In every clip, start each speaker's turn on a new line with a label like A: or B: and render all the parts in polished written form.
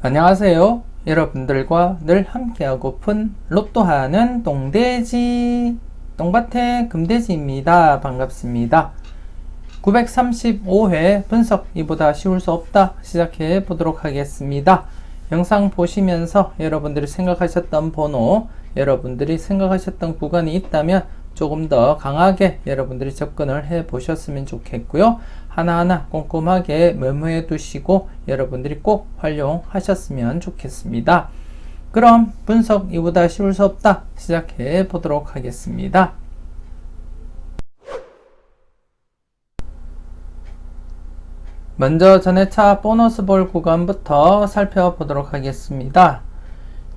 A: 안녕하세요. 여러분들과 늘 함께하고픈 로또 하는 똥돼지 똥밭의 금돼지입니다. 반갑습니다. 935회 분석 이보다 쉬울 수 없다 시작해 보도록 하겠습니다. 영상 보시면서 여러분들이 생각하셨던 번호, 여러분들이 생각하셨던 구간이 있다면 조금 더 강하게 여러분들이 접근을 해 보셨으면 좋겠고요. 하나하나 꼼꼼하게 메모해 두시고 여러분들이 꼭 활용하셨으면 좋겠습니다. 그럼 분석 이보다 쉬울 수 없다 시작해 보도록 하겠습니다. 먼저 전회차 보너스 볼 구간부터 살펴보도록 하겠습니다.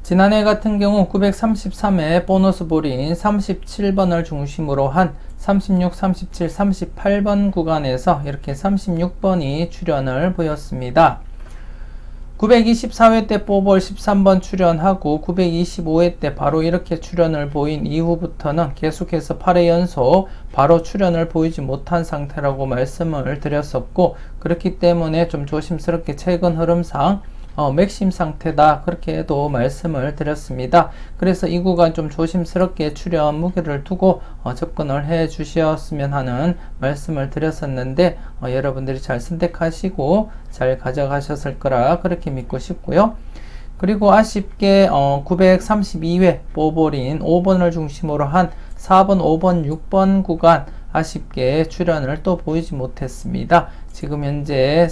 A: 지난해 같은 경우 933회 보너스 볼인 37번을 중심으로 한 36, 37, 38번 구간에서 이렇게 36번이 출현을 보였습니다. 924회 때 뽑을 13번 출현하고 925회 때 바로 이렇게 출현을 보인 이후부터는 계속해서 8회 연속 바로 출현을 보이지 못한 상태라고 말씀을 드렸었고, 그렇기 때문에 좀 조심스럽게 최근 흐름상 맥심 상태다 그렇게도 말씀을 드렸습니다. 그래서 이 구간 좀 조심스럽게 출현 무게를 두고 접근을 해 주셨으면 하는 말씀을 드렸었는데 여러분들이 잘 선택하시고 잘 가져가셨을 거라 그렇게 믿고 싶고요. 그리고 아쉽게 932회 보볼인 5번을 중심으로 한 4번, 5번, 6번 구간 아쉽게 출현을 또 보이지 못했습니다. 지금 현재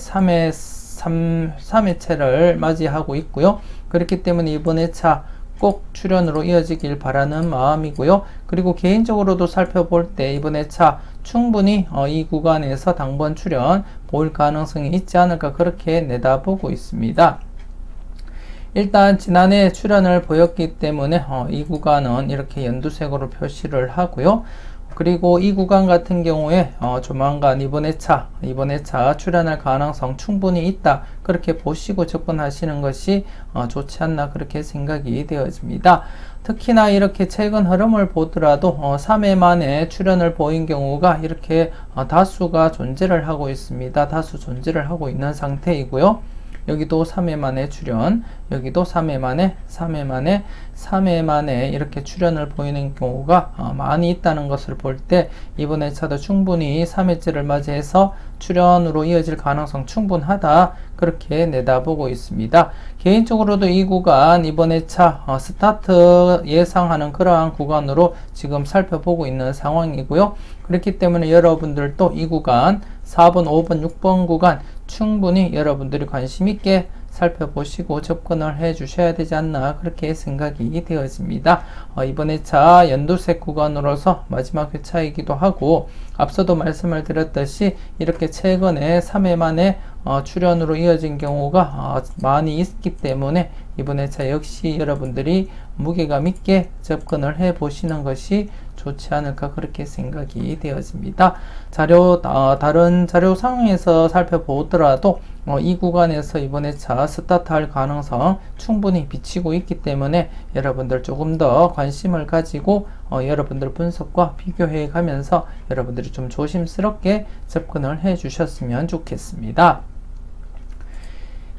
A: 3회차를 맞이하고 있고요. 그렇기 때문에 이번 회차 꼭 출현으로 이어지길 바라는 마음이고요. 그리고 개인적으로도 살펴볼 때 이번 회차 충분히 이 구간에서 당번 출현 보일 가능성이 있지 않을까 그렇게 내다보고 있습니다. 일단 지난해 출현을 보였기 때문에 이 구간은 이렇게 연두색으로 표시를 하고요. 그리고 이 구간 같은 경우에 조만간 이번 회차 출현할 가능성 충분히 있다 그렇게 보시고 접근하시는 것이 좋지 않나 그렇게 생각이 되어집니다. 특히나 이렇게 최근 흐름을 보더라도 3회 만에 출현을 보인 경우가 이렇게 다수가 존재를 하고 있습니다. 다수 존재를 하고 있는 상태이고요. 여기도 3회 만에 출현, 여기도 3회 만에 이렇게 출현을 보이는 경우가 많이 있다는 것을 볼 때 이번 회차도 충분히 3회째를 맞이해서 출현으로 이어질 가능성 충분하다 그렇게 내다보고 있습니다. 개인적으로도 이 구간 이번 회차 스타트 예상하는 그러한 구간으로 지금 살펴보고 있는 상황이고요. 그렇기 때문에 여러분들도 이 구간 4번, 5번, 6번 구간 충분히 여러분들이 관심 있게 살펴보시고 접근을 해 주셔야 되지 않나 그렇게 생각이 되어집니다. 이번 회차 연두색 구간으로서 마지막 회차이기도 하고, 앞서도 말씀을 드렸듯이 이렇게 최근에 3회 만에 출현으로 이어진 경우가 많이 있기 때문에 이번 회차 역시 여러분들이 무게감 있게 접근을 해 보시는 것이 좋지 않을까 그렇게 생각이 되어집니다. 다른 자료 상황에서 살펴보더라도 이 구간에서 이번 회차 스타트할 가능성 충분히 비치고 있기 때문에 여러분들 조금 더 관심을 가지고 여러분들 분석과 비교해 가면서 여러분들이 좀 조심스럽게 접근을 해 주셨으면 좋겠습니다.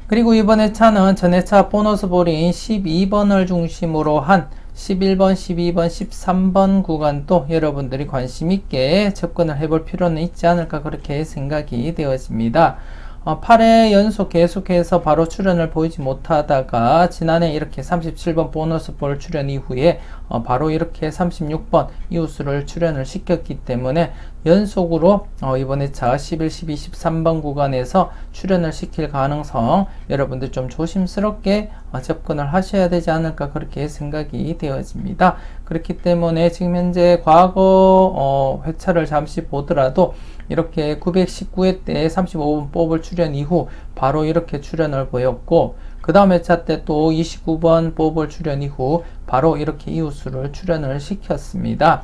A: 그리고 이번 회차는 전 회차 보너스 볼인 12번을 중심으로 한 11번, 12번, 13번 구간도 여러분들이 관심 있게 접근을 해볼 필요는 있지 않을까 그렇게 생각이 되어집니다. 8회 연속 계속해서 바로 출현을 보이지 못하다가 지난해 이렇게 37번 보너스 볼 출현 이후에 바로 이렇게 36번 이웃수를 출현을 시켰기 때문에 연속으로 이번 회차 11, 12, 13번 구간에서 출현을 시킬 가능성 여러분들 좀 조심스럽게 접근을 하셔야 되지 않을까 그렇게 생각이 되어집니다. 그렇기 때문에 지금 현재 과거 회차를 잠시 보더라도 이렇게 919회 때 35번 뽑을 출현 이후 바로 이렇게 출현을 보였고, 그 다음 회차 때 또 29번 뽑을 출현 이후 바로 이렇게 이웃수를 출현을 시켰습니다.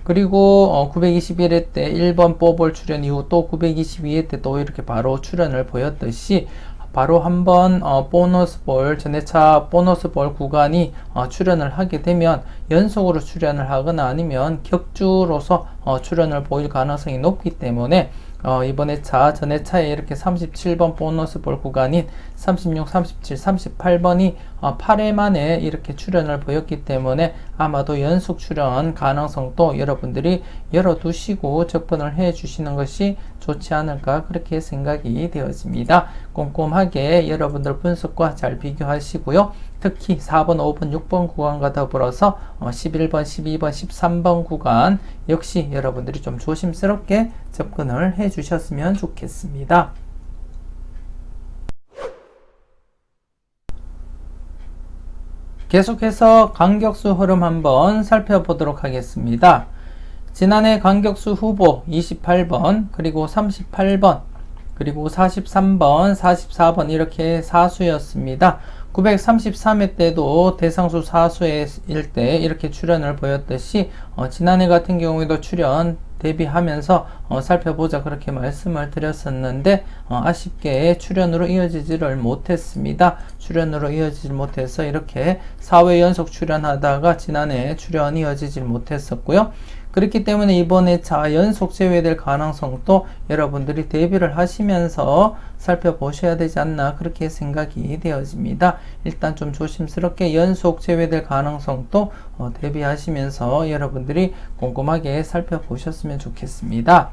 A: 그리고 921회 때 1번 뽑을 출현 이후 또 922회 때 또 이렇게 바로 출현을 보였듯이 바로 한번 보너스 볼, 전회차 보너스 볼 구간이 출현을 하게 되면 연속으로 출연을 하거나 아니면 격주로서 출연을 보일 가능성이 높기 때문에 이번 회차 전 회차에 이렇게 37번 보너스 볼 구간인 36, 37, 38번이 8회 만에 이렇게 출연을 보였기 때문에 아마도 연속 출연 가능성도 여러분들이 열어두시고 접근을 해 주시는 것이 좋지 않을까 그렇게 생각이 되어집니다. 꼼꼼하게 여러분들 분석과 잘 비교하시고요. 특히 4번, 5번, 6번 구간과 더불어서 11번, 12번, 13번 구간 역시 여러분들이 좀 조심스럽게 접근을 해 주셨으면 좋겠습니다. 계속해서 강격수 흐름 한번 살펴보도록 하겠습니다. 지난해 강격수 후보 28번, 그리고 38번, 그리고 43번, 44번 이렇게 사수였습니다. 933회 때도 대상수 사수일 때 이렇게 출연을 보였듯이 지난해 같은 경우에도 출연 대비하면서 살펴보자 그렇게 말씀을 드렸었는데 아쉽게 출연으로 이어지지를 못했습니다. 출연으로 이어지지 못해서 이렇게 4회 연속 출연하다가 지난해 출연 이어지지 못했었고요. 그렇기 때문에 이번에 연속 제외될 가능성도 여러분들이 대비를 하시면서 살펴보셔야 되지 않나 그렇게 생각이 되어집니다. 일단 좀 조심스럽게 연속 제외될 가능성도 대비하시면서 여러분들이 꼼꼼하게 살펴보셨으면 좋겠습니다.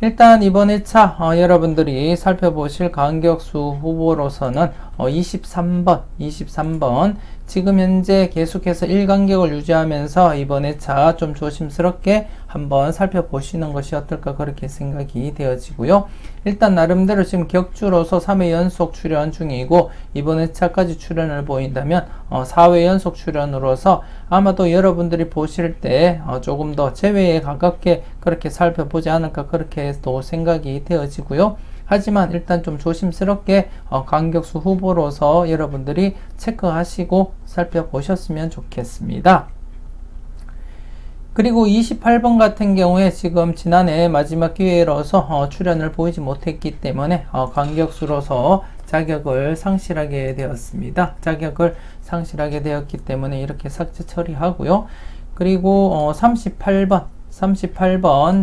A: 일단 이번 회차 여러분들이 살펴보실 강격수 후보로서는 23번 지금 현재 계속해서 1간격을 유지하면서 이번 회차 좀 조심스럽게 한번 살펴보시는 것이 어떨까 그렇게 생각이 되어지고요. 일단 나름대로 지금 격주로서 3회 연속 출연 중이고 이번 회차까지 출연을 보인다면 4회 연속 출연으로서 아마도 여러분들이 보실 때 조금 더 제외에 가깝게 그렇게 살펴보지 않을까 그렇게 또 생각이 되어지고요. 하지만 일단 좀 조심스럽게 강격수 후보로서 여러분들이 체크하시고 살펴보셨으면 좋겠습니다. 그리고 28번 같은 경우에 지금 지난해 마지막 기회로서 출연을 보이지 못했기 때문에 강격수로서 자격을 상실하게 되었습니다. 자격을 상실하게 되었기 때문에 이렇게 삭제 처리하고요. 그리고 38번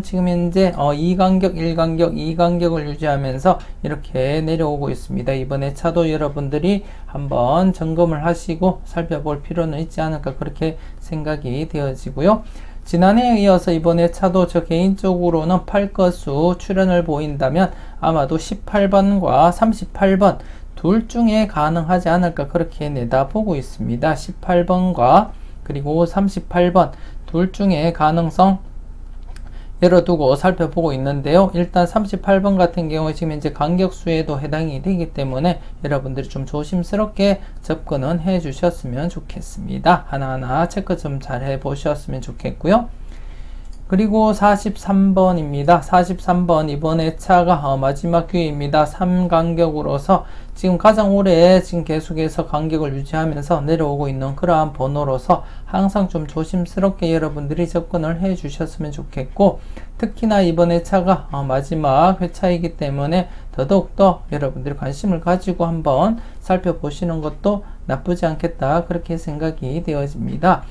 A: 지금 현재 2간격, 1간격, 2간격을 유지하면서 이렇게 내려오고 있습니다. 이번에 차도 여러분들이 한번 점검을 하시고 살펴볼 필요는 있지 않을까 그렇게 생각이 되어지고요. 지난해에 이어서 이번에 차도 저 개인적으로는 8것수 출연을 보인다면 아마도 18번과 38번 둘 중에 가능하지 않을까 그렇게 내다보고 있습니다. 18번과 그리고 38번 둘 중에 가능성 열어두고 살펴보고 있는데요. 일단 38번 같은 경우에 지금 이제 강격수에도 해당이 되기 때문에 여러분들이 좀 조심스럽게 접근은 해 주셨으면 좋겠습니다. 하나하나 체크 좀 잘 해 보셨으면 좋겠고요. 그리고 43번입니다. 43번 이번 회차가 마지막 기회입니다. 3간격으로서 지금 가장 오래 지금 계속해서 간격을 유지하면서 내려오고 있는 그러한 번호로서 항상 좀 조심스럽게 여러분들이 접근을 해 주셨으면 좋겠고, 특히나 이번 회차가 마지막 회차이기 때문에 더더욱더 여러분들이 관심을 가지고 한번 살펴보시는 것도 나쁘지 않겠다 그렇게 생각이 되어집니다.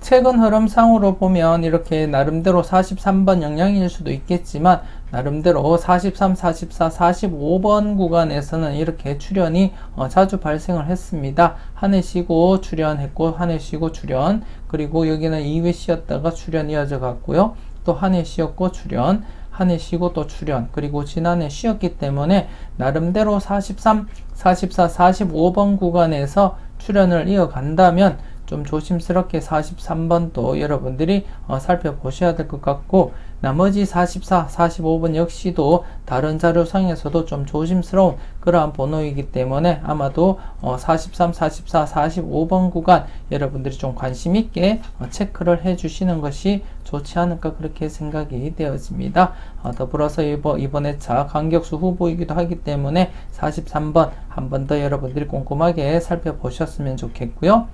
A: 최근 흐름상으로 보면 이렇게 나름대로 43번 영향일 수도 있겠지만 나름대로 43, 44, 45번 구간에서는 이렇게 출연이 자주 발생을 했습니다. 한 해 쉬고 출연했고 한 해 쉬고 출연, 그리고 여기는 2회 쉬었다가 출연 이어져 갔고요. 또 한 해 쉬었고 출연, 한 해 쉬고 또 출연, 그리고 지난해 쉬었기 때문에 나름대로 43, 44, 45번 구간에서 출연을 이어간다면 좀 조심스럽게 43번도 여러분들이 살펴보셔야 될 것 같고, 나머지 44, 45번 역시도 다른 자료상에서도 좀 조심스러운 그러한 번호이기 때문에 아마도 43, 44, 45번 구간 여러분들이 좀 관심 있게 체크를 해 주시는 것이 좋지 않을까 그렇게 생각이 되어집니다. 더불어서 이번 회차 강격수 후보이기도 하기 때문에 43번 한 번 더 여러분들이 꼼꼼하게 살펴보셨으면 좋겠고요.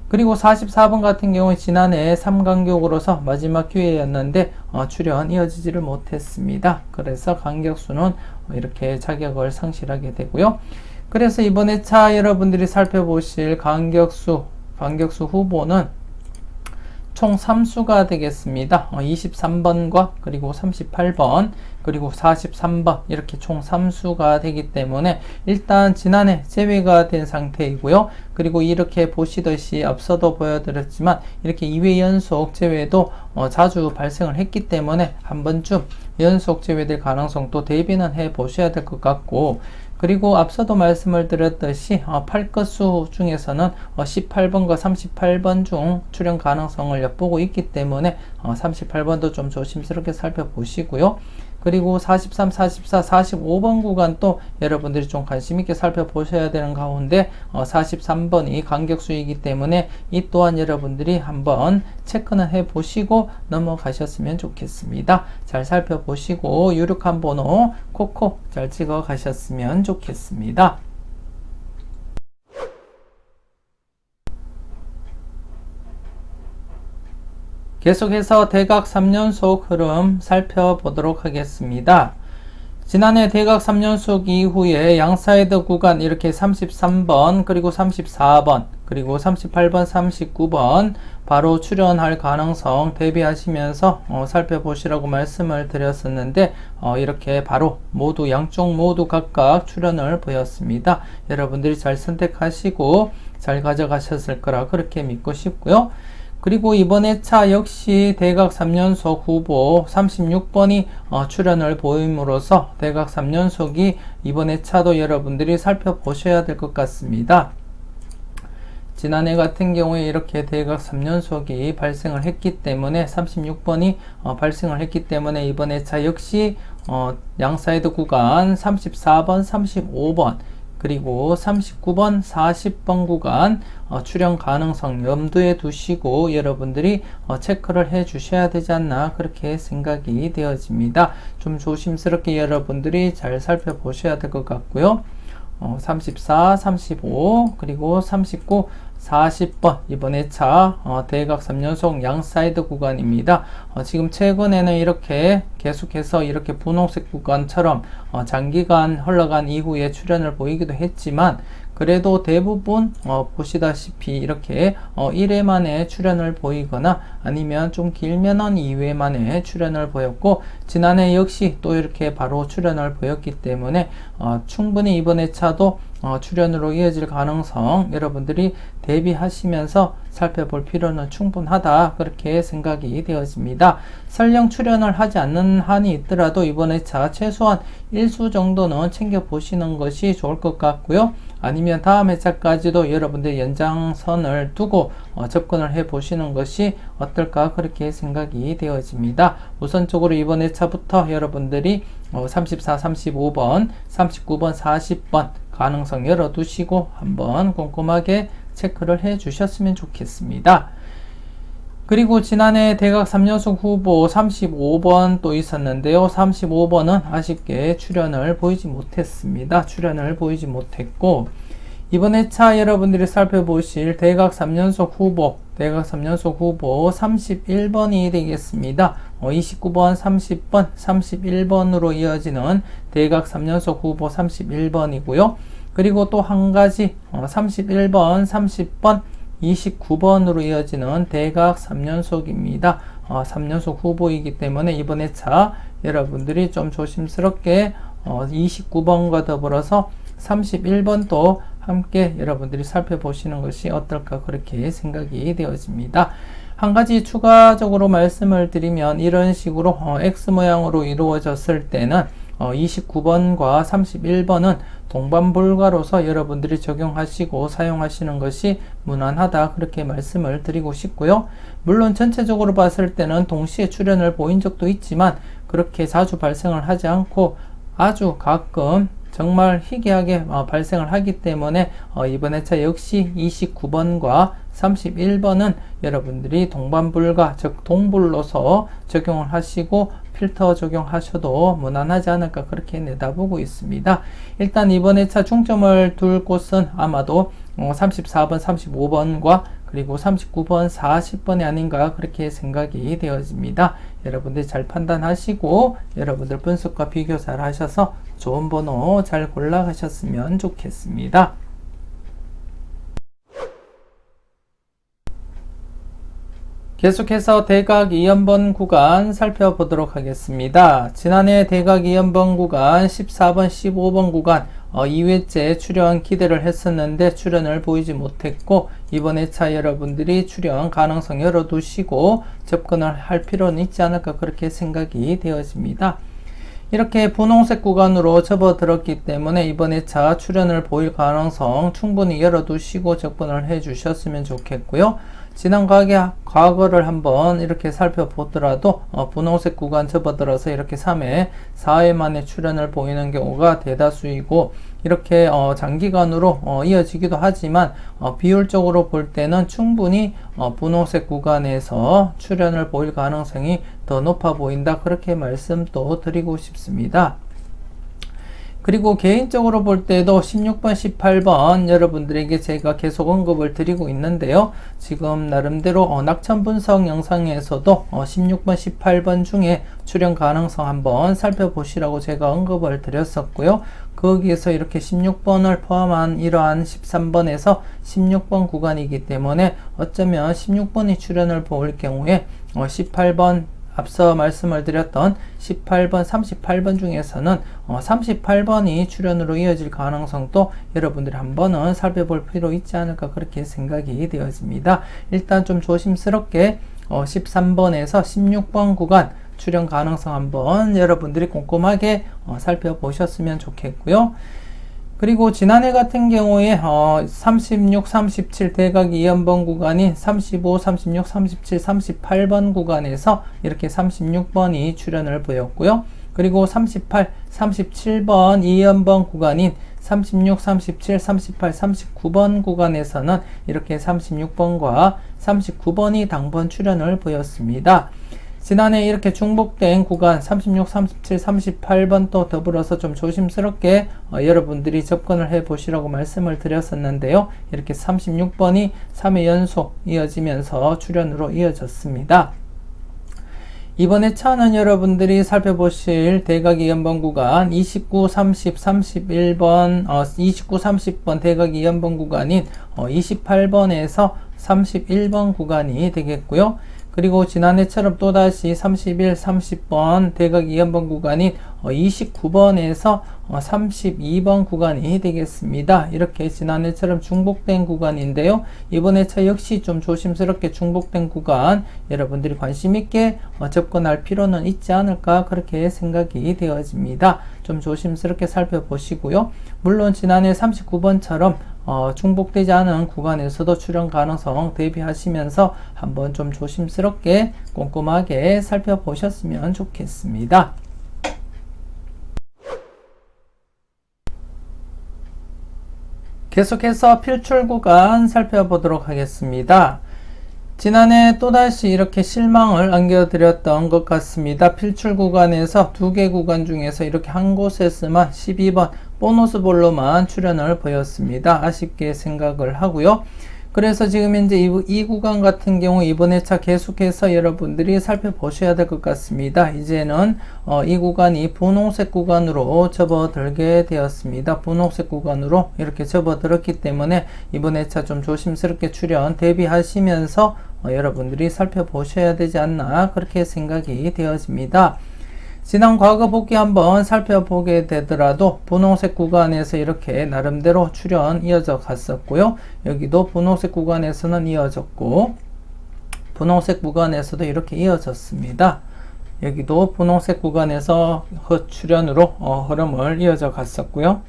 A: 그리고 44번 같은 경우에 지난해 3간격으로서 마지막 기회였는데 출연 이어지지를 못했습니다. 그래서 강격수는 이렇게 자격을 상실하게 되고요. 그래서 이번 회차 여러분들이 살펴보실 강격수 후보는 총 3수가 되겠습니다. 23번과 그리고 38번 그리고 43번 이렇게 총 3수가 되기 때문에 일단 지난해 제외가 된 상태이고요. 그리고 이렇게 보시듯이 앞서도 보여드렸지만 이렇게 2회 연속 제외도 자주 발생을 했기 때문에 한 번쯤 연속 제외될 가능성도 대비는 해 보셔야 될 것 같고, 그리고 앞서도 말씀을 드렸듯이 8끝수 중에서는 18번과 38번 중 출현 가능성을 엿보고 있기 때문에 38번도 좀 조심스럽게 살펴보시고요. 그리고 43, 44, 45번 구간도 여러분들이 좀 관심 있게 살펴보셔야 되는 가운데 43번이 간격수이기 때문에 이 또한 여러분들이 한번 체크는 해보시고 넘어가셨으면 좋겠습니다. 잘 살펴보시고 유력한 번호 콕콕 잘 찍어 가셨으면 좋겠습니다. 계속해서 대각 3연속 흐름 살펴보도록 하겠습니다. 지난해 대각 3연속 이후에 양사이드 구간 이렇게 33번 그리고 34번 그리고 38번 39번 바로 출현할 가능성 대비하시면서 살펴보시라고 말씀을 드렸었는데 이렇게 바로 모두 양쪽 모두 각각 출현을 보였습니다. 여러분들이 잘 선택하시고 잘 가져가셨을 거라 그렇게 믿고 싶고요. 그리고 이번 회차 역시 대각 3연속 후보 36번이 출현을 보임으로써 대각 3연속이 이번 회차도 여러분들이 살펴보셔야 될 것 같습니다. 지난해 같은 경우에 이렇게 대각 3연속이 발생을 했기 때문에 36번이 발생을 했기 때문에 이번 회차 역시 양사이드 구간 34번, 35번 그리고 39번, 40번 구간 출현 가능성 염두에 두시고 여러분들이 체크를 해 주셔야 되지 않나 그렇게 생각이 되어집니다. 좀 조심스럽게 여러분들이 잘 살펴보셔야 될 것 같고요. 34, 35 그리고 39, 40번 이번 회차 대각 3연속 양사이드 구간입니다. 지금 최근에는 이렇게 계속해서 이렇게 분홍색 구간처럼 장기간 흘러간 이후에 출현을 보이기도 했지만 그래도 대부분 보시다시피 이렇게 1회 만에 출현을 보이거나 아니면 좀 길면은 2회 만에 출현을 보였고 지난해 역시 또 이렇게 바로 출현을 보였기 때문에 충분히 이번 회차도 출현으로 이어질 가능성 여러분들이 대비하시면서 살펴볼 필요는 충분하다 그렇게 생각이 되어집니다. 설령 출현을 하지 않는 한이 있더라도 이번 회차 최소한 1수 정도는 챙겨보시는 것이 좋을 것 같고요. 아니면 다음 회차까지도 여러분들 연장선을 두고 접근을 해 보시는 것이 어떨까 그렇게 생각이 되어집니다. 우선적으로 이번 회차부터 여러분들이 34, 35번, 39번, 40번 가능성 열어두시고 한번 꼼꼼하게 체크를 해 주셨으면 좋겠습니다. 그리고 지난해 대각 3연속 후보 35번 또 있었는데요. 35번은 아쉽게 출현을 보이지 못했습니다. 출현을 보이지 못했고 이번 회차 여러분들이 살펴보실 대각 3연속 후보 31번이 되겠습니다. 29번, 30번, 31번으로 이어지는 대각 3연속 후보 31번이고요. 그리고 또 한 가지 31번, 30번, 29번으로 이어지는 대각 3연속입니다. 3연속 후보이기 때문에 이번 회차 여러분들이 좀 조심스럽게 29번과 더불어서 31번도 함께 여러분들이 살펴보시는 것이 어떨까 그렇게 생각이 되어집니다. 한 가지 추가적으로 말씀을 드리면 이런 식으로 X 모양으로 이루어졌을 때는 29번과 31번은 동반불가로서 여러분들이 적용하시고 사용하시는 것이 무난하다 그렇게 말씀을 드리고 싶고요. 물론 전체적으로 봤을 때는 동시에 출현을 보인 적도 있지만 그렇게 자주 발생을 하지 않고 아주 가끔 정말 희귀하게 발생을 하기 때문에 이번 회차 역시 29번과 31번은 여러분들이 동반불가 즉 동불로서 적용을 하시고 필터 적용하셔도 무난하지 않을까 그렇게 내다보고 있습니다. 일단 이번 회차 중점을 둘 곳은 아마도 34번, 35번과 그리고 39번, 40번이 아닌가 그렇게 생각이 되어집니다. 여러분들 잘 판단하시고 여러분들 분석과 비교 잘 하셔서 좋은 번호 잘 골라가셨으면 좋겠습니다. 계속해서 대각 2연번 구간 살펴보도록 하겠습니다. 지난해 대각 2연번 구간 14번, 15번 구간 2회째 출연 기대를 했었는데 출연을 보이지 못했고, 이번 회차 여러분들이 출연 가능성 열어두시고 접근을 할 필요는 있지 않을까 그렇게 생각이 되어집니다. 이렇게 분홍색 구간으로 접어들었기 때문에 이번 회차 출연을 보일 가능성 충분히 열어두시고 접근을 해 주셨으면 좋겠고요. 지난 과거를 한번 이렇게 살펴보더라도 분홍색 구간 접어들어서 이렇게 3회, 4회 만에 출연을 보이는 경우가 대다수이고, 이렇게 장기간으로 이어지기도 하지만 비율적으로 볼 때는 충분히 분홍색 구간에서 출연을 보일 가능성이 더 높아 보인다, 그렇게 말씀 또 드리고 싶습니다. 그리고 개인적으로 볼 때도 16번, 18번 여러분들에게 제가 계속 언급을 드리고 있는데요. 지금 나름대로 낙천 분석 영상에서도 16번, 18번 중에 출연 가능성 한번 살펴보시라고 제가 언급을 드렸었고요. 거기에서 이렇게 16번을 포함한 이러한 13번에서 16번 구간이기 때문에 어쩌면 16번이 출연을 볼 경우에 18번, 앞서 말씀을 드렸던 18번, 38번 중에서는 38번이 출연으로 이어질 가능성도 여러분들이 한번은 살펴볼 필요 있지 않을까 그렇게 생각이 되어집니다. 일단 좀 조심스럽게 13번에서 16번 구간 출연 가능성 한번 여러분들이 꼼꼼하게 살펴보셨으면 좋겠고요. 그리고 지난해 같은 경우에 36, 37 대각 2연번 구간인 35, 36, 37, 38번 구간에서 이렇게 36번이 출연을 보였고요. 그리고 38, 37번 2연번 구간인 36, 37, 38, 39번 구간에서는 이렇게 36번과 39번이 당번 출연을 보였습니다. 지난해 이렇게 중복된 구간 36, 37, 38번 또 더불어서 좀 조심스럽게 여러분들이 접근을 해 보시라고 말씀을 드렸었는데요. 이렇게 36번이 3회 연속 이어지면서 출연으로 이어졌습니다. 이번 회차는 여러분들이 살펴보실 대각 2연번 구간 29, 30, 31번 29, 30번 대각 2연번 구간인 28번에서 31번 구간이 되겠고요. 그리고 지난해처럼 또다시 31, 30번 대각 2연번 구간인 29번에서 32번 구간이 되겠습니다. 이렇게 지난해처럼 중복된 구간인데요. 이번 회차 역시 좀 조심스럽게 중복된 구간 여러분들이 관심 있게 접근할 필요는 있지 않을까 그렇게 생각이 되어집니다. 좀 조심스럽게 살펴보시고요. 물론 지난해 39번처럼 중복되지 않은 구간에서도 출연 가능성 대비하시면서 한번 좀 조심스럽게 꼼꼼하게 살펴보셨으면 좋겠습니다. 계속해서 필출 구간 살펴보도록 하겠습니다. 지난해 또다시 이렇게 실망을 안겨드렸던 것 같습니다. 필출 구간에서 두 개 구간 중에서 이렇게 한 곳에서만 12번 보너스 볼로만 출연을 보였습니다. 아쉽게 생각을 하고요. 그래서 지금 현재 이 구간 같은 경우 이번 회차 계속해서 여러분들이 살펴보셔야 될 것 같습니다. 이제는 이 구간이 분홍색 구간으로 접어들게 되었습니다. 분홍색 구간으로 이렇게 접어들었기 때문에 이번 회차 좀 조심스럽게 출연 대비하시면서 여러분들이 살펴보셔야 되지 않나 그렇게 생각이 되어집니다. 지난 과거 복귀 한번 살펴보게 되더라도 분홍색 구간에서 이렇게 나름대로 출연 이어져 갔었고요. 여기도 분홍색 구간에서는 이어졌고 분홍색 구간에서도 이렇게 이어졌습니다. 여기도 분홍색 구간에서 출연으로 흐름을 이어져 갔었고요.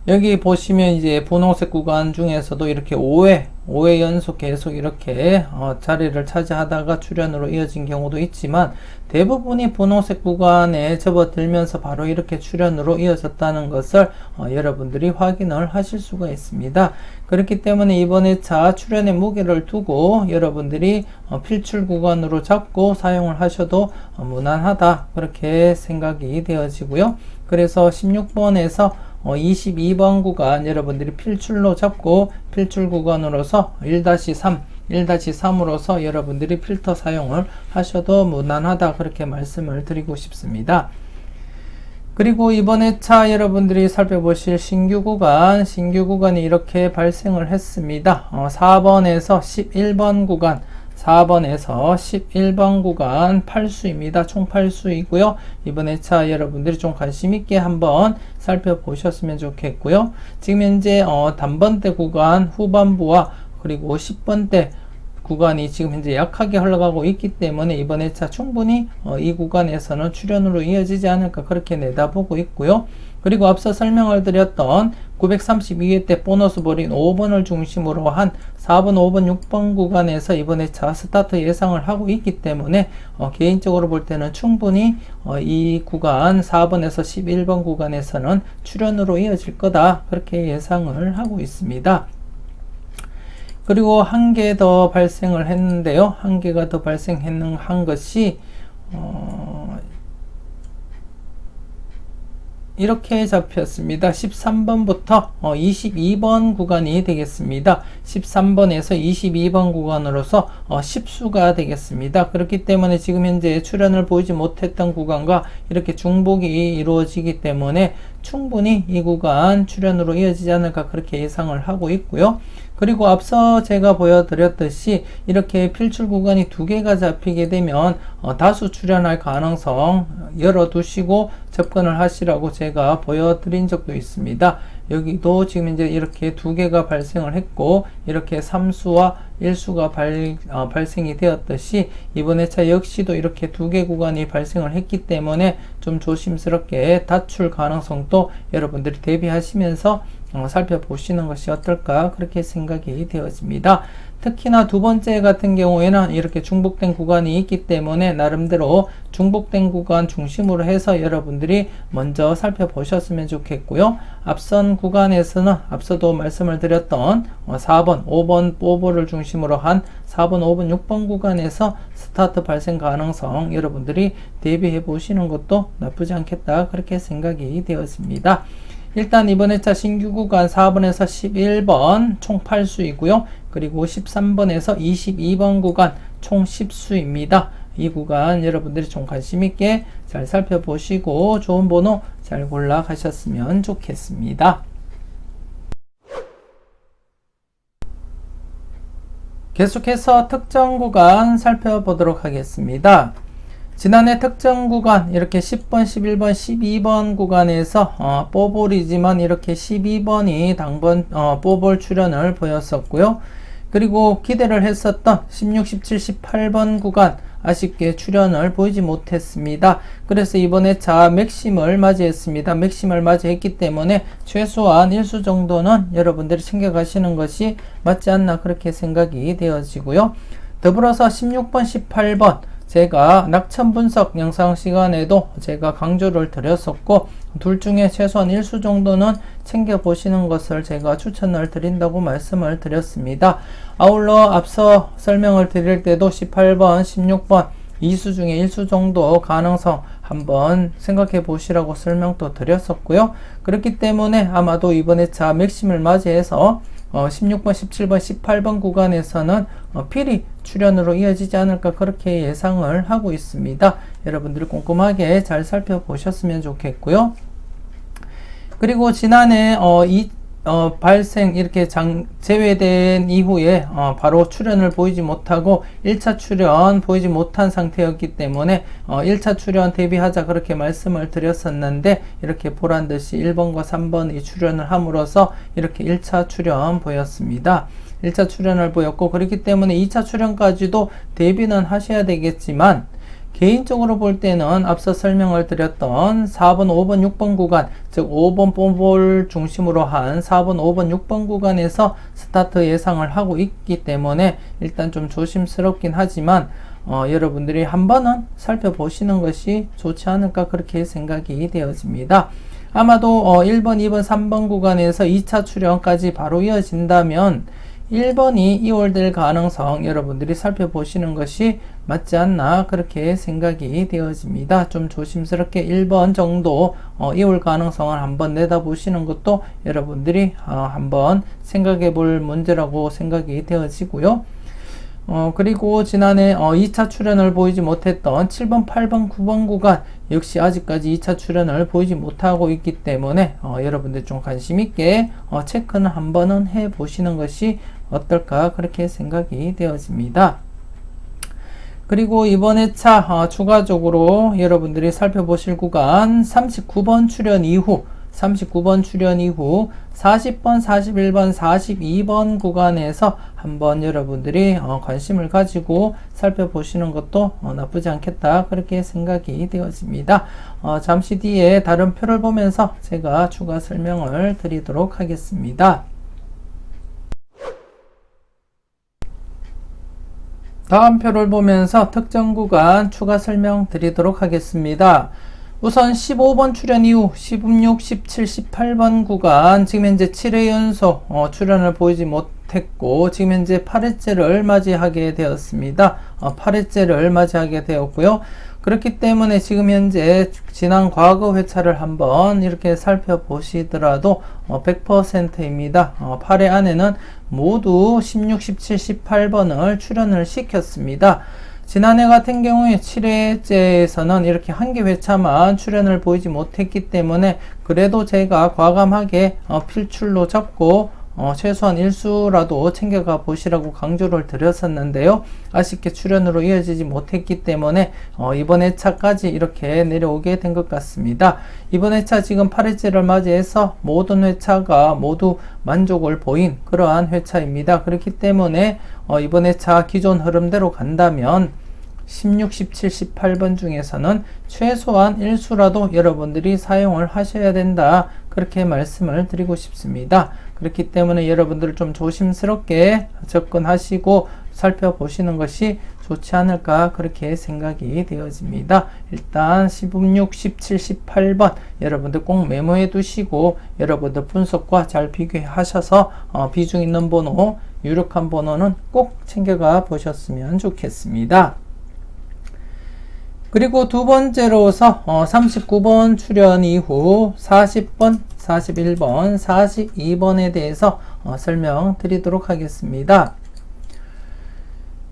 A: 여기 보시면 이제 분홍색 구간 중에서도 이렇게 5회 연속 계속 이렇게 자리를 차지하다가 출연으로 이어진 경우도 있지만 대부분이 분홍색 구간에 접어들면서 바로 이렇게 출연으로 이어졌다는 것을 여러분들이 확인을 하실 수가 있습니다. 그렇기 때문에 이번 회차 출연의 무게를 두고 여러분들이 필출 구간으로 잡고 사용을 하셔도 무난하다 그렇게 생각이 되어지고요. 그래서 16번에서 22번 구간 여러분들이 필출로 잡고 필출 구간으로서 1-3으로서 여러분들이 필터 사용을 하셔도 무난하다 그렇게 말씀을 드리고 싶습니다. 그리고 이번 회차 여러분들이 살펴보실 신규 구간이 이렇게 발생을 했습니다. 4번에서 11번 구간, 4번에서 11번 구간 8수입니다. 총 8수이고요. 이번 회차 여러분들이 좀 관심 있게 한번 살펴보셨으면 좋겠고요. 지금 현재 단번대 구간 후반부와 그리고 10번대 구간이 지금 현재 약하게 흘러가고 있기 때문에 이번 회차 충분히 이 구간에서는 출현으로 이어지지 않을까 그렇게 내다보고 있고요. 그리고 앞서 설명을 드렸던 932회 때 보너스 볼인 5번을 중심으로 한 4번, 5번, 6번 구간에서 이번 회차 스타트 예상을 하고 있기 때문에 개인적으로 볼 때는 충분히 이 구간 4번에서 11번 구간에서는 출현으로 이어질 거다 그렇게 예상을 하고 있습니다. 그리고 한 개 더 발생을 했는데요. 한 개가 더 발생한 것이 이렇게 잡혔습니다. 13번부터 22번 구간이 되겠습니다. 13번에서 22번 구간으로서 10수가 되겠습니다. 그렇기 때문에 지금 현재 출현을 보이지 못했던 구간과 이렇게 중복이 이루어지기 때문에 충분히 이 구간 출현으로 이어지지 않을까 그렇게 예상을 하고 있고요. 그리고 앞서 제가 보여드렸듯이 이렇게 필출 구간이 두 개가 잡히게 되면 다수 출현할 가능성 열어두시고 접근을 하시라고 제가 보여드린 적도 있습니다. 여기도 지금 이제 이렇게 두 개가 발생을 했고 이렇게 3수와 1수가 발생이 되었듯이 이번 회차 역시도 이렇게 두 개 구간이 발생을 했기 때문에 좀 조심스럽게 다출 가능성도 여러분들이 대비하시면서 살펴보시는 것이 어떨까 그렇게 생각이 되었습니다. 특히나 두 번째 같은 경우에는 이렇게 중복된 구간이 있기 때문에 나름대로 중복된 구간 중심으로 해서 여러분들이 먼저 살펴보셨으면 좋겠고요. 앞선 구간에서는 앞서도 말씀을 드렸던 4번, 5번 뽀보를 중심으로 한 4번, 5번, 6번 구간에서 스타트 발생 가능성 여러분들이 대비해 보시는 것도 나쁘지 않겠다 그렇게 생각이 되었습니다. 일단 이번 회차 신규 구간 4번에서 11번 총 8수이고요. 그리고 13번에서 22번 구간 총 10수입니다. 이 구간 여러분들이 좀 관심 있게 잘 살펴보시고 좋은 번호 잘 골라 가셨으면 좋겠습니다. 계속해서 특정 구간 살펴보도록 하겠습니다. 지난해 특정 구간 이렇게 10번, 11번, 12번 구간에서 뽀볼이지만 이렇게 12번이 당번 뽀볼 출현을 보였었고요. 그리고 기대를 했었던 16, 17, 18번 구간 아쉽게 출현을 보이지 못했습니다. 그래서 이번 회차 맥심을 맞이했습니다. 맥심을 맞이했기 때문에 최소한 1수 정도는 여러분들이 챙겨가시는 것이 맞지 않나 그렇게 생각이 되어지고요. 더불어서 16번, 18번 제가 낙천 분석 영상 시간에도 제가 강조를 드렸었고 둘 중에 최소한 1수 정도는 챙겨보시는 것을 제가 추천을 드린다고 말씀을 드렸습니다. 아울러 앞서 설명을 드릴 때도 18번, 16번 2수 중에 1수 정도 가능성 한번 생각해 보시라고 설명도 드렸었고요. 그렇기 때문에 아마도 이번 회차 맥심을 맞이해서 16번, 17번, 18번 구간에서는 필히 출현으로 이어지지 않을까 그렇게 예상을 하고 있습니다. 여러분들이 꼼꼼하게 잘 살펴보셨으면 좋겠고요. 그리고 지난해 발생 이렇게 제외된 이후에 바로 출현을 보이지 못하고 1차 출현 보이지 못한 상태였기 때문에 1차 출현 대비하자 그렇게 말씀을 드렸었는데 이렇게 보란듯이 1번과 3번이 출현을 함으로써 이렇게 1차 출현 보였습니다. 1차 출현을 보였고 그렇기 때문에 2차 출현까지도 대비는 하셔야 되겠지만 개인적으로 볼 때는 앞서 설명을 드렸던 4번, 5번, 6번 구간, 즉 5번 뽀볼 중심으로 한 4번, 5번, 6번 구간에서 스타트 예상을 하고 있기 때문에 일단 좀 조심스럽긴 하지만 여러분들이 한 번은 살펴보시는 것이 좋지 않을까 그렇게 생각이 되어집니다. 아마도 1번, 2번, 3번 구간에서 2차 출현까지 바로 이어진다면 1번이 이월될 가능성 여러분들이 살펴보시는 것이 맞지 않나 그렇게 생각이 되어집니다. 좀 조심스럽게 1번 정도 이월 가능성을 한번 내다보시는 것도 여러분들이 한번 생각해 볼 문제라고 생각이 되어지고요. 그리고 지난해 2차 출현을 보이지 못했던 7번, 8번, 9번 구간 역시 아직까지 2차 출현을 보이지 못하고 있기 때문에 여러분들 좀 관심 있게 체크는 한번은 해 보시는 것이 어떨까 그렇게 생각이 되어집니다. 그리고 이번 회차 추가적으로 여러분들이 살펴보실 구간 39번 출현 이후 40번, 41번, 42번 구간에서 한번 여러분들이 관심을 가지고 살펴보시는 것도 나쁘지 않겠다 그렇게 생각이 되어집니다. 잠시 뒤에 다른 표를 보면서 제가 추가 설명을 드리도록 하겠습니다. 다음 표를 보면서 특정 구간 추가 설명 드리도록 하겠습니다. 우선 15번 출현 이후 16, 17, 18번 구간 지금 현재 7회 연속 출현을 보이지 못했고 지금 현재 8회째를 맞이하게 되었습니다. 8회째를 맞이하게 되었고요. 그렇기 때문에 지금 현재 지난 과거 회차를 한번 이렇게 살펴보시더라도 100%입니다. 8회 안에는 모두 16, 17, 18번을 출현을 시켰습니다. 지난해 같은 경우에 7회째에서는 이렇게 한 개 회차만 출현을 보이지 못했기 때문에 그래도 제가 과감하게 필출로 잡고 최소한 일수라도 챙겨가 보시라고 강조를 드렸었는데요. 아쉽게 출현으로 이어지지 못했기 때문에 이번 회차까지 이렇게 내려오게 된 것 같습니다. 이번 회차 지금 8회째를 맞이해서 모든 회차가 모두 만족을 보인 그러한 회차입니다. 그렇기 때문에 이번 회차 기존 흐름대로 간다면 16, 17, 18번 중에서는 최소한 일수라도 여러분들이 사용을 하셔야 된다 그렇게 말씀을 드리고 싶습니다. 그렇기 때문에 여러분들 좀 조심스럽게 접근하시고 살펴보시는 것이 좋지 않을까 그렇게 생각이 되어집니다. 일단 16, 17, 18번 여러분들 꼭 메모해 두시고 여러분들 분석과 잘 비교하셔서 비중 있는 번호, 유력한 번호는 꼭 챙겨가 보셨으면 좋겠습니다. 그리고 두 번째로서 39번 출현 이후 40번, 41번, 42번에 대해서 설명드리도록 하겠습니다.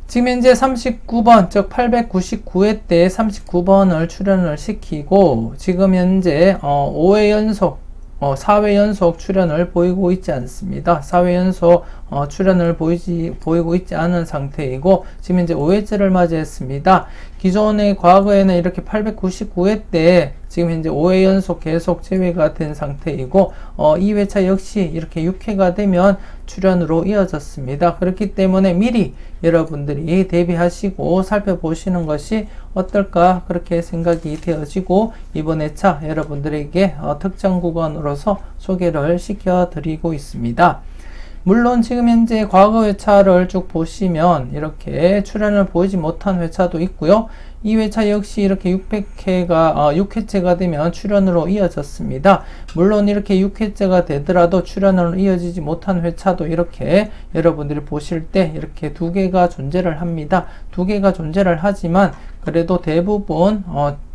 A: 지금 현재 39번, 즉 899회 때 39번을 출현을 시키고 지금 현재 5회 연속 4회 연속 출현을 보이고 있지 않습니다. 4회 연속 출현을 보이고 있지 않은 상태이고 지금 이제 5회째를 맞이했습니다. 기존의 과거에는 이렇게 899회 때 지금 현재 5회 연속 계속 제외가 된 상태이고 2회차 역시 이렇게 6회가 되면 출현으로 이어졌습니다. 그렇기 때문에 미리 여러분들이 대비하시고 살펴보시는 것이 어떨까 그렇게 생각이 되어지고 이번 회차 여러분들에게 특정 구간으로서 소개를 시켜드리고 있습니다. 물론 지금 현재 과거 회차를 쭉 보시면 이렇게 출현을 보이지 못한 회차도 있고요. 이 회차 역시 이렇게 6회째가 되면 출현으로 이어졌습니다. 물론 이렇게 6회째가 되더라도 출현으로 이어지지 못한 회차도 이렇게 여러분들이 보실 때 이렇게 두 개가 존재를 합니다. 두 개가 존재를 하지만 그래도 대부분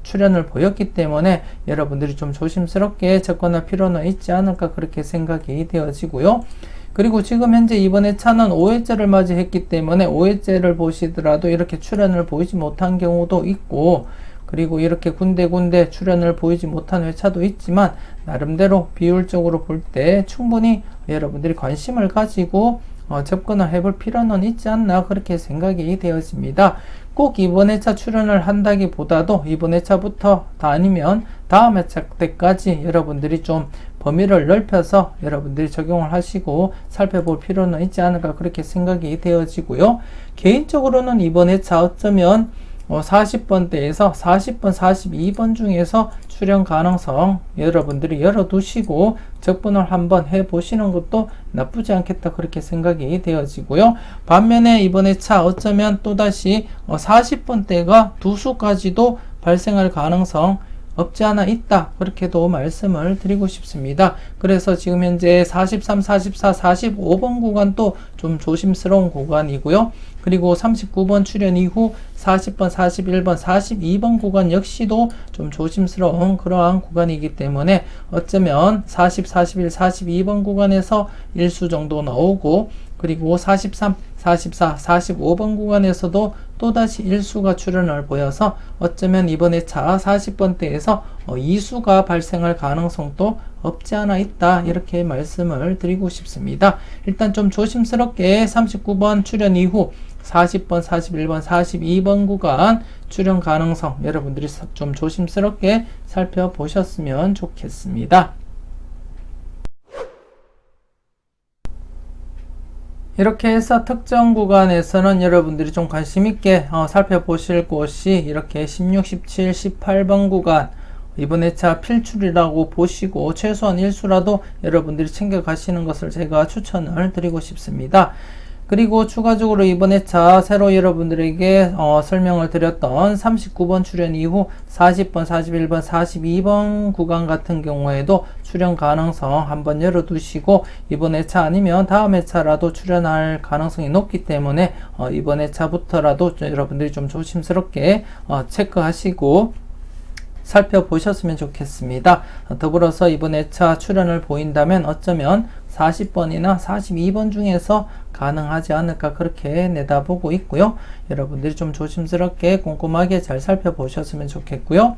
A: 출현을 보였기 때문에 여러분들이 좀 조심스럽게 접근할 필요는 있지 않을까 그렇게 생각이 되어지고요. 그리고 지금 현재 이번 회차는 5회째를 맞이했기 때문에 5회째를 보시더라도 이렇게 출현을 보이지 못한 경우도 있고 그리고 이렇게 군데군데 출현을 보이지 못한 회차도 있지만 나름대로 비율적으로 볼 때 충분히 여러분들이 관심을 가지고 접근을 해볼 필요는 있지 않나 그렇게 생각이 되어집니다. 꼭 이번 회차 출연을 한다기보다도 이번 회차부터 다 아니면 다음 회차 때까지 여러분들이 좀 범위를 넓혀서 여러분들이 적용을 하시고 살펴볼 필요는 있지 않을까 그렇게 생각이 되어지고요. 개인적으로는 이번 회차 어쩌면 40번대에서 40번, 42번 중에서 출연 가능성 여러분들이 열어두시고 접근을 한번 해보시는 것도 나쁘지 않겠다 그렇게 생각이 되어지고요. 반면에 이번 회차 어쩌면 또다시 40번대가 두 수까지도 발생할 가능성 없지 않아 있다 그렇게도 말씀을 드리고 싶습니다. 그래서 지금 현재 43, 44, 45번 구간도 좀 조심스러운 구간이고요. 그리고 39번 출현 이후 40번, 41번, 42번 구간 역시도 좀 조심스러운 그러한 구간이기 때문에 어쩌면 40, 41, 42번 구간에서 일수 정도 나오고 그리고 43, 44, 45번 구간에서도 또다시 1수가 출현을 보여서 어쩌면 이번에 차 40번대에서 2수가 발생할 가능성도 없지 않아 있다, 이렇게 말씀을 드리고 싶습니다. 일단 좀 조심스럽게 39번 출현 이후 40번, 41번, 42번 구간 출현 가능성 여러분들이 좀 조심스럽게 살펴보셨으면 좋겠습니다. 이렇게 해서 특정 구간에서는 여러분들이 좀 관심있게 살펴보실 곳이 이렇게 16, 17, 18번 구간 이번 회차 필출이라고 보시고 최소한 1수라도 여러분들이 챙겨가시는 것을 제가 추천을 드리고 싶습니다. 그리고 추가적으로 이번 회차 새로 여러분들에게 설명을 드렸던 39번 출현 이후 40번, 41번, 42번 구간 같은 경우에도 출현 가능성 한번 열어두시고 이번 회차 아니면 다음 회차라도 출현할 가능성이 높기 때문에 이번 회차부터라도 여러분들이 좀 조심스럽게 체크하시고 살펴보셨으면 좋겠습니다. 더불어서 이번 회차 출현을 보인다면 어쩌면 40번이나 42번 중에서 가능하지 않을까 그렇게 내다보고 있고요. 여러분들이 좀 조심스럽게 꼼꼼하게 잘 살펴보셨으면 좋겠고요.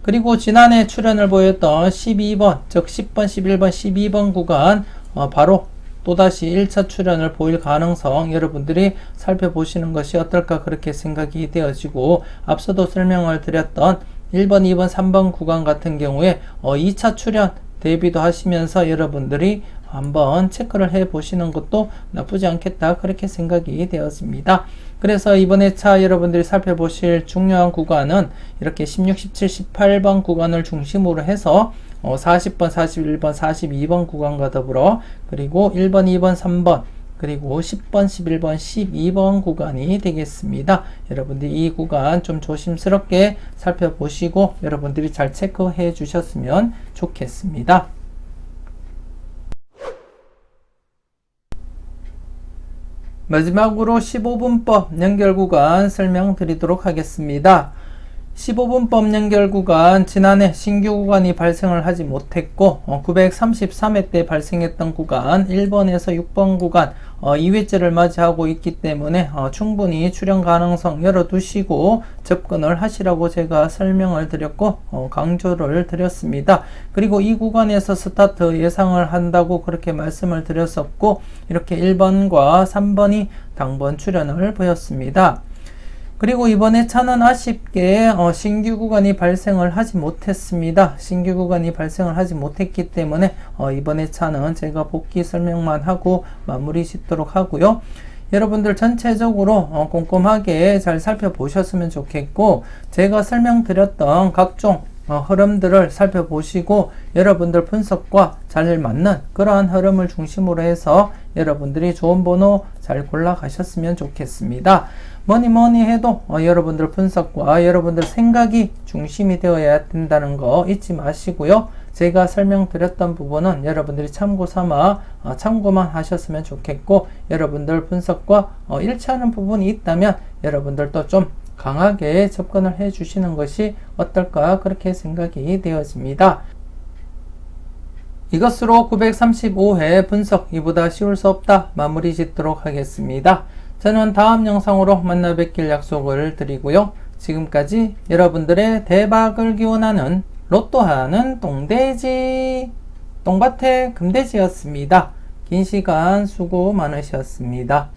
A: 그리고 지난해 출현을 보였던 12번, 즉 10번, 11번, 12번 구간 바로 또다시 1차 출현을 보일 가능성 여러분들이 살펴보시는 것이 어떨까 그렇게 생각이 되어지고 앞서도 설명을 드렸던 1번, 2번, 3번 구간 같은 경우에 2차 출현 대비도 하시면서 여러분들이 한번 체크를 해 보시는 것도 나쁘지 않겠다 그렇게 생각이 되었습니다. 그래서 이번 회차 여러분들이 살펴보실 중요한 구간은 이렇게 16, 17, 18번 구간을 중심으로 해서 40번, 41번, 42번 구간과 더불어 그리고 1번, 2번, 3번 그리고 10번, 11번, 12번 구간이 되겠습니다. 여러분들이 이 구간 좀 조심스럽게 살펴보시고 여러분들이 잘 체크해 주셨으면 좋겠습니다. 마지막으로 15분법 연결 구간 설명드리도록 하겠습니다. 15분법 연결 구간 지난해 신규 구간이 발생을 하지 못했고 933회 때 발생했던 구간 1번에서 6번 구간 2회째를 맞이하고 있기 때문에 충분히 출현 가능성 열어두시고 접근을 하시라고 제가 설명을 드렸고 강조를 드렸습니다. 그리고 이 구간에서 스타트 예상을 한다고 그렇게 말씀을 드렸었고 이렇게 1번과 3번이 당번 출현을 보였습니다. 그리고 이번에 차는 아쉽게 신규 구간이 발생을 하지 못했습니다. 신규 구간이 발생을 하지 못했기 때문에 이번에 차는 제가 복귀 설명만 하고 마무리 짓도록 하고요. 여러분들 전체적으로 꼼꼼하게 잘 살펴보셨으면 좋겠고 제가 설명드렸던 각종 흐름들을 살펴보시고 여러분들 분석과 잘 맞는 그러한 흐름을 중심으로 해서 여러분들이 좋은 번호 잘 골라 가셨으면 좋겠습니다. 뭐니 해도 여러분들 분석과 여러분들 생각이 중심이 되어야 된다는 거 잊지 마시고요. 제가 설명드렸던 부분은 여러분들이 참고 삼아 참고만 하셨으면 좋겠고 여러분들 분석과 일치하는 부분이 있다면 여러분들도 좀 강하게 접근을 해 주시는 것이 어떨까 그렇게 생각이 되어집니다. 이것으로 935회 분석 이보다 쉬울 수 없다 마무리 짓도록 하겠습니다. 저는 다음 영상으로 만나 뵙길 약속을 드리고요. 지금까지 여러분들의 대박을 기원하는 로또하는 똥돼지 똥밭의 금돼지였습니다. 긴 시간 수고 많으셨습니다.